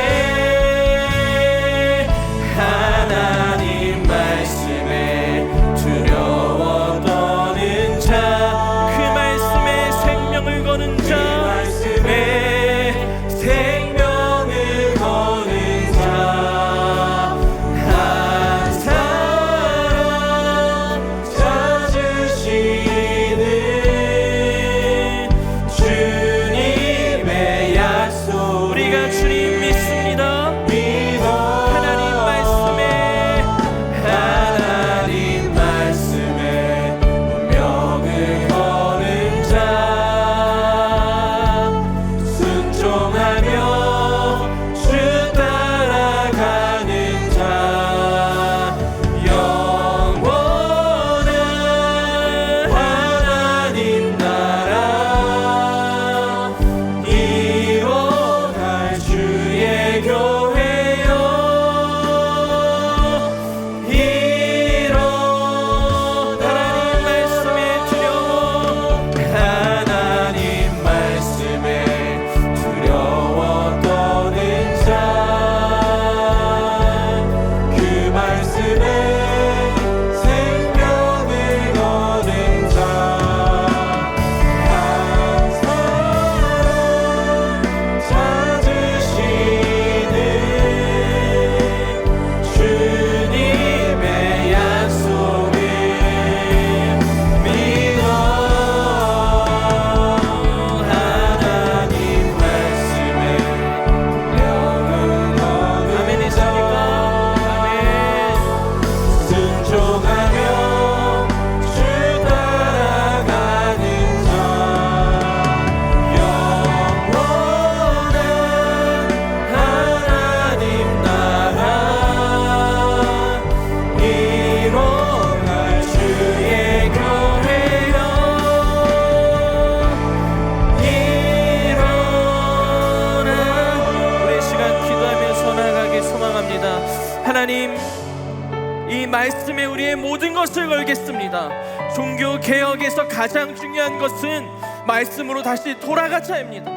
돛을 걸겠습니다. 종교 개혁에서 가장 중요한 것은 말씀으로 다시 돌아가자입니다.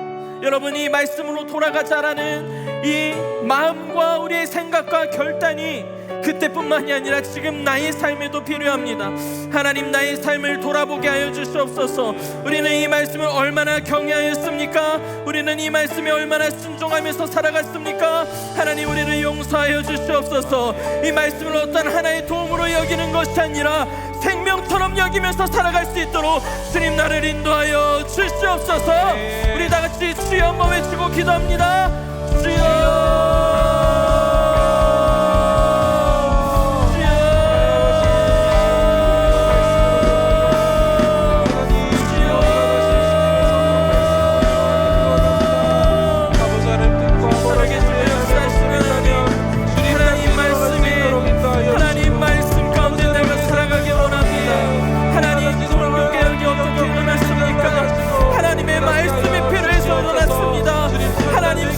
여러분이 말씀으로 돌아가자라는 이 마음과 우리의 생각과 결단이 그때뿐만이 아니라 지금 나의 삶에도 필요합니다. 하나님, 나의 삶을 돌아보게 하여 주시옵소서. 우리는 이 말씀을 얼마나 경외하였습니까? 우리는 이 말씀에 얼마나 순종하면서 살아갔습니까? 하나님, 우리를 용서하여 주시옵소서. 이 말씀을 어떤 하나의 도움으로 여기는 것이 아니라 생명처럼 여기면서 살아갈 수 있도록 주님 나를 인도하여 주시옵소서. 우리 다 같이 주여 한번 외치고 기도합니다. 주여.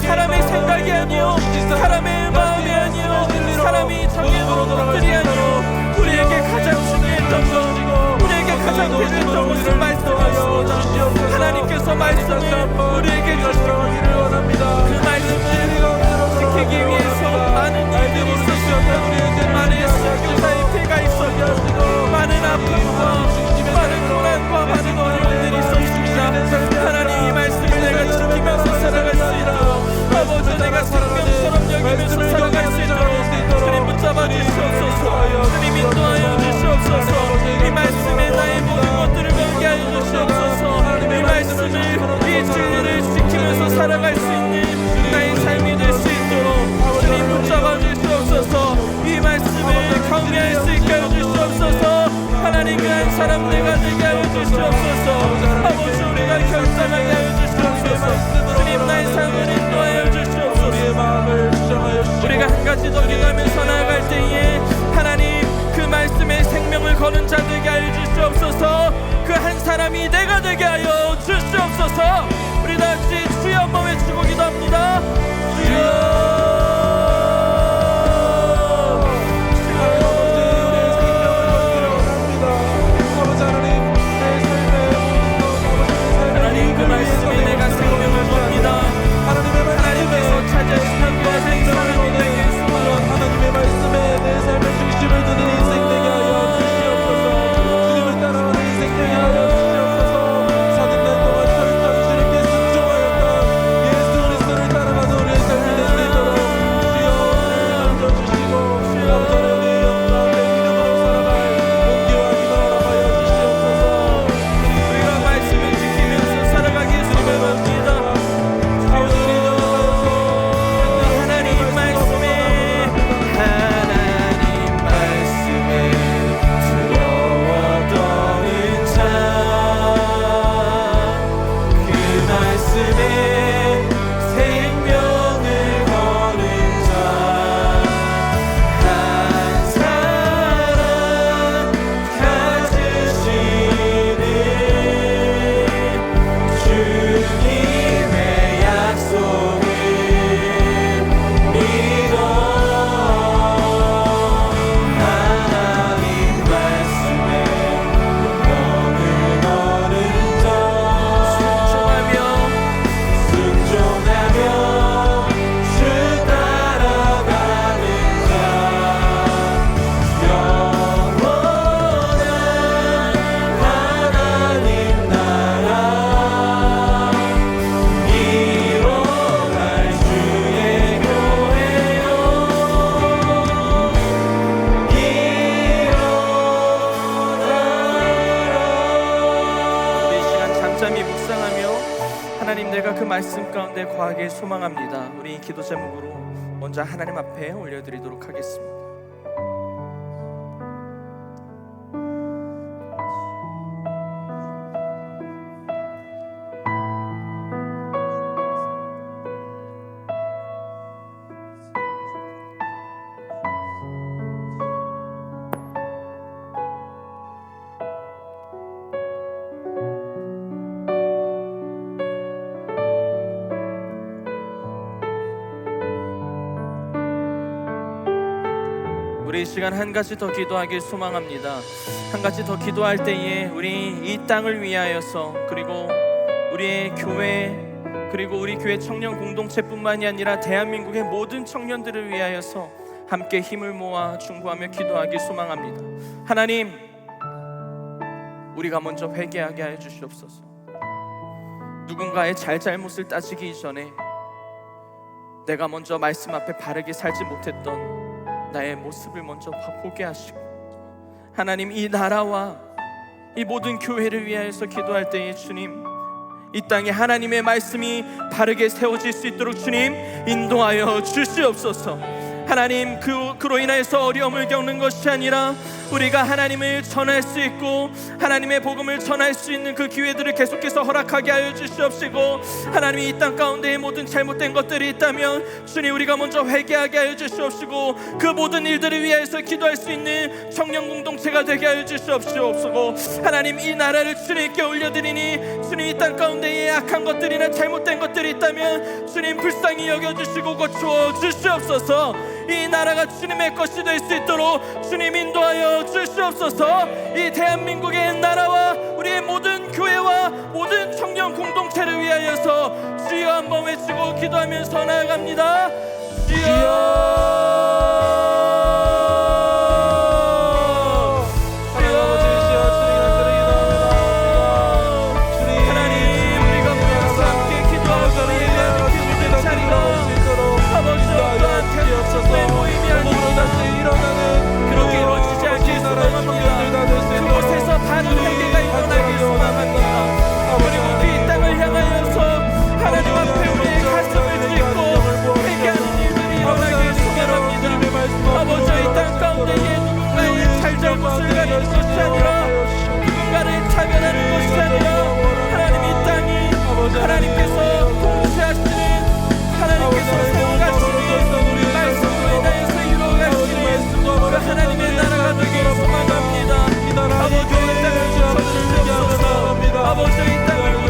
사람의 생각이 아니요, 사람의 마음이 아니요, 사람이 정해놓은 것들이 아니요, 우리에게 가장 중요했던 것, 우리에게 가장 필요했던 것을 말씀하십니다. 하나님께서 말씀을 우리에게 주시고 그 말씀을 지키기 위해서 많은 일들이 있었습니다. 많은 선교사의 피가 있었고, 많은 아픔과 많은 고난과 많은 어려움들이 있었습니다. 하나님, 이 말씀을 내가 지키면서 살아갈 수 있도록, 아버지, 내가 생명처럼 여기면서 살아갈 수 있도록 주님 붙잡아 주시옵소서. 주님 인도하여 주시옵소서. 이 말씀에 나의 모든 것들을 걸게 하여 주시옵소서. 이 말씀을, 이 진리를 지키면서 살아갈 수 있는 나의 삶이 될 수 있도록 주님 붙잡아 주시옵소서. 이 말씀을 경외할 수 있게 하여 주시옵소서. 하나님, 그 한 사람 내가 되게 하여 주시옵소서. 아버지, 우리가 결단하게 하여 주시옵소서. 주님, 나의 삶을 인도하여 주시옵소서. 우리가 한 가지 더 기도하면서 나아갈 때에 하나님, 그 말씀에 생명을 거는 자 되게 하여 주시옵소서. 그 한 사람이 내가 되게 하여 주시옵소서. 우리 다 같이 주여 한번 외치고 기도합니다. 주여. 말씀 가운데 거하길 소망합니다. 우리 기도 제목으로 먼저 하나님 앞에 올려드리도록 하겠습니다. 우리 이 시간 한 가지 더 기도하길 소망합니다. 한 가지 더 기도할 때에 우리 이 땅을 위하여서, 그리고 우리의 교회, 그리고 우리 교회 청년 공동체뿐만이 아니라 대한민국의 모든 청년들을 위하여서 함께 힘을 모아 중보하며 기도하길 소망합니다. 하나님, 우리가 먼저 회개하게 하여 주시옵소서. 누군가의 잘잘못을 따지기 전에 내가 먼저 말씀 앞에 바르게 살지 못했던 나의 모습을 먼저 보게 하시고, 하나님, 이 나라와 이 모든 교회를 위하여서 기도할 때에 주님, 이 땅에 하나님의 말씀이 바르게 세워질 수 있도록 주님 인도하여 주시옵소서. 하나님, 그로 인해서 어려움을 겪는 것이 아니라 우리가 하나님을 전할 수 있고 하나님의 복음을 전할 수 있는 그 기회들을 계속해서 허락하게 하여 주시옵시고, 하나님이 이 땅 가운데에 모든 잘못된 것들이 있다면 주님, 우리가 먼저 회개하게 하여 주시옵시고, 그 모든 일들을 위해서 기도할 수 있는 청년 공동체가 되게 하여 주시옵시고, 하나님, 이 나라를 주님께 올려드리니 주님, 이 땅 가운데에 악한 것들이나 잘못된 것들이 있다면 주님 불쌍히 여겨주시고 고쳐 주시옵소서. 이 나라가 주님의 것이 될 수 있도록 주님 인도하여 주시옵소서. 이 대한민국의 나라와 우리의 모든 교회와 모든 청년 공동체를 위하여서 주여 한번 외치고 기도하면서 나아갑니다. 주여, 그렇게 이루어지지 않길 소망합니다. 그곳에서 바른 회개가 일어나길 소망합니다. 그리고 그 이 땅을 향하여서 하나님 앞에 우리의 가슴을 찢고 회개하는 일들이 일어나길 소망합니다. 아버지, 이 땅 가운데에 누군가의 잘잘못을 가리는 것이 아니라 누군가를 차별하는 것이 아니라 하나님, 이 땅이 하나님께서 통치하시는, 하나님께서 세워가시는 말씀으로 인하여서 이루어가시는 그 하나님의 나라가 되길 소망합니다. 아버지, 이 땅을 주시옵소서. 아버지, 이 땅을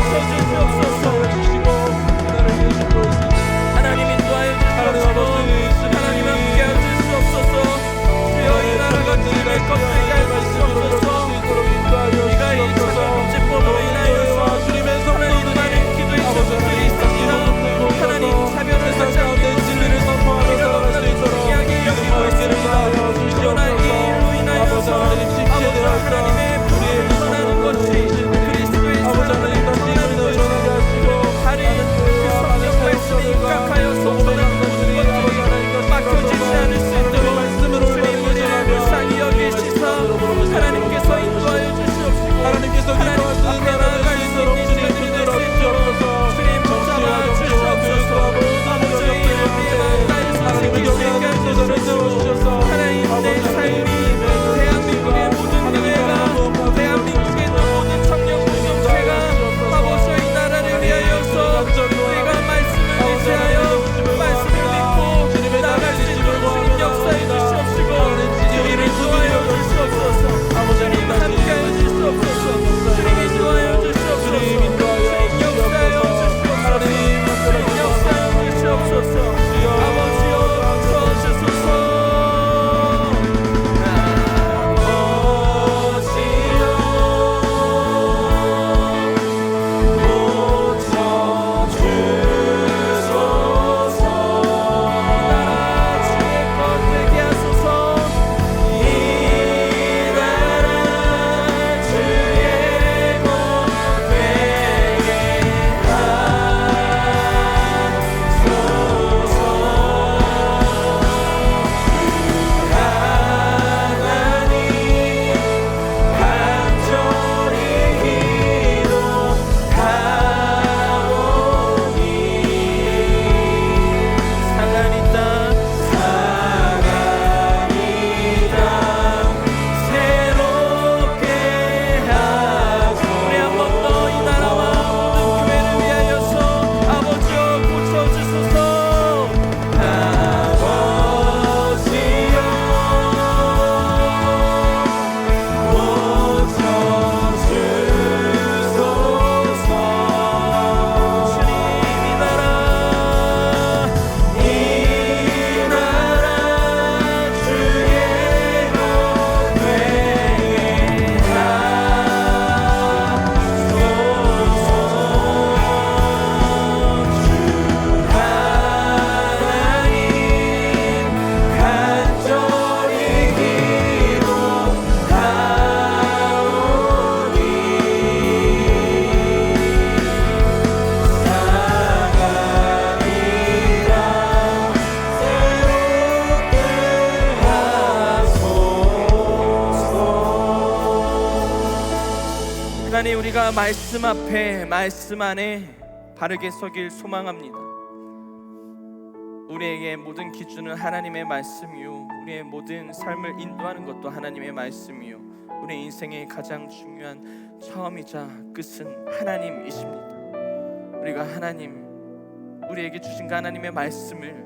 하나님, 우리가 말씀 앞에, 말씀 안에 바르게 서길 소망합니다. 우리에게 모든 기준은 하나님의 말씀이요, 우리의 모든 삶을 인도하는 것도 하나님의 말씀이요, 우리 인생의 가장 중요한 처음이자 끝은 하나님이십니다. 우리가 하나님, 우리에게 주신 그 하나님의 말씀을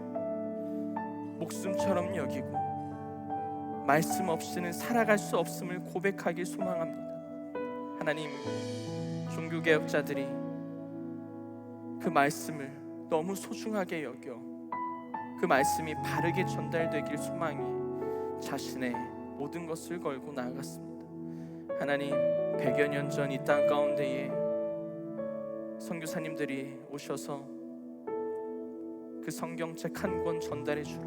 목숨처럼 여기고 말씀 없이는 살아갈 수 없음을 고백하길 소망합니다. 하나님, 종교개혁자들이 그 말씀을 너무 소중하게 여겨 그 말씀이 바르게 전달되길 소망해 자신의 모든 것을 걸고 나아갔습니다. 하나님, 100여 년 전 이 땅 가운데에 선교사님들이 오셔서 그 성경책 한 권 전달해 주러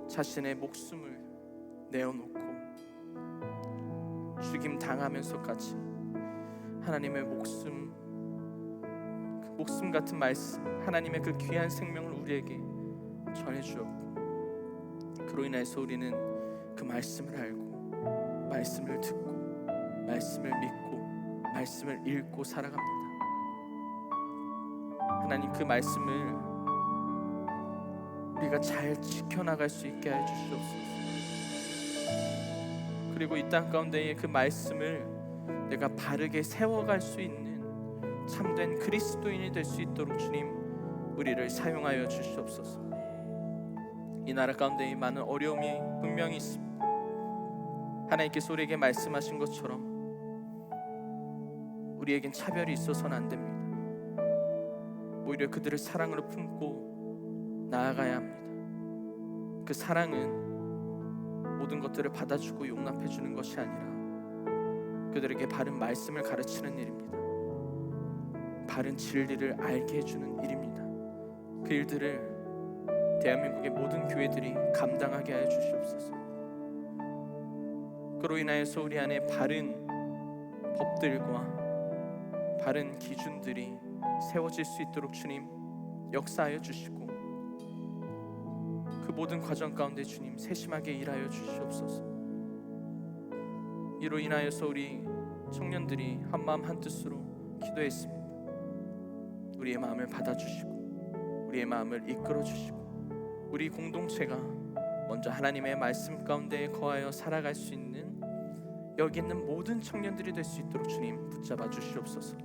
자신의 목숨을 내어놓고 죽임 당하면서까지 하나님의 목숨, 그 목숨 같은 말씀, 하나님의 그 귀한 생명을 우리에게 전해주었고, 그로 인해서 우리는 그 말씀을 알고 말씀을 듣고 말씀을 믿고 말씀을 읽고 살아갑니다. 하나님, 그 말씀을 우리가 잘 지켜나갈 수 있게 해 주시옵소서. 그리고 이 땅 가운데에 그 말씀을 내가 바르게 세워갈 수 있는 참된 그리스도인이 될 수 있도록 주님, 우리를 사용하여 주시옵소서. 이 나라 가운데에 많은 어려움이 분명히 있습니다. 하나님께서 우리에게 말씀하신 것처럼 우리에겐 차별이 있어서는 안 됩니다. 오히려 그들을 사랑으로 품고 나아가야 합니다. 그 사랑은 모든 것들을 받아주고 용납해주는 것이 아니라 그들에게 바른 말씀을 가르치는 일입니다. 바른 진리를 알게 해주는 일입니다. 그 일들을 대한민국의 모든 교회들이 감당하게 하여 주시옵소서. 그로 인하여서 우리 안에 바른 법들과 바른 기준들이 세워질 수 있도록 주님 역사하여 주시고, 그 모든 과정 가운데 주님 세심하게 일하여 주시옵소서. 이로 인하여서 우리 청년들이 한마음 한뜻으로 기도했습니다. 우리의 마음을 받아주시고 우리의 마음을 이끌어주시고 우리 공동체가 먼저 하나님의 말씀 가운데 거하여 살아갈 수 있는 여기 있는 모든 청년들이 될 수 있도록 주님 붙잡아 주시옵소서.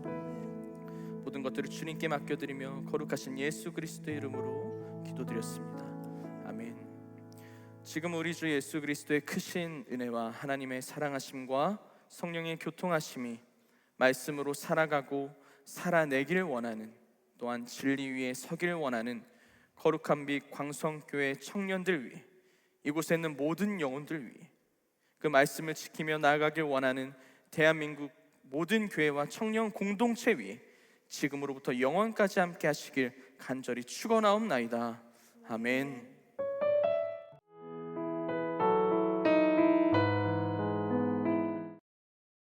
모든 것들을 주님께 맡겨드리며 거룩하신 예수 그리스도의 이름으로 기도드렸습니다. 아멘. 지금 우리 주 예수 그리스도의 크신 은혜와 하나님의 사랑하심과 성령의 교통하심이 말씀으로 살아가고 살아내길 원하는, 또한 진리 위에 서길 원하는 거룩한 빛 광성교회 청년들 위해, 이곳에 있는 모든 영혼들 위해, 그 말씀을 지키며 나아가길 원하는 대한민국 모든 교회와 청년 공동체 위에 지금으로부터 영원까지 함께 하시길 간절히 축원하옵나이다. 아멘.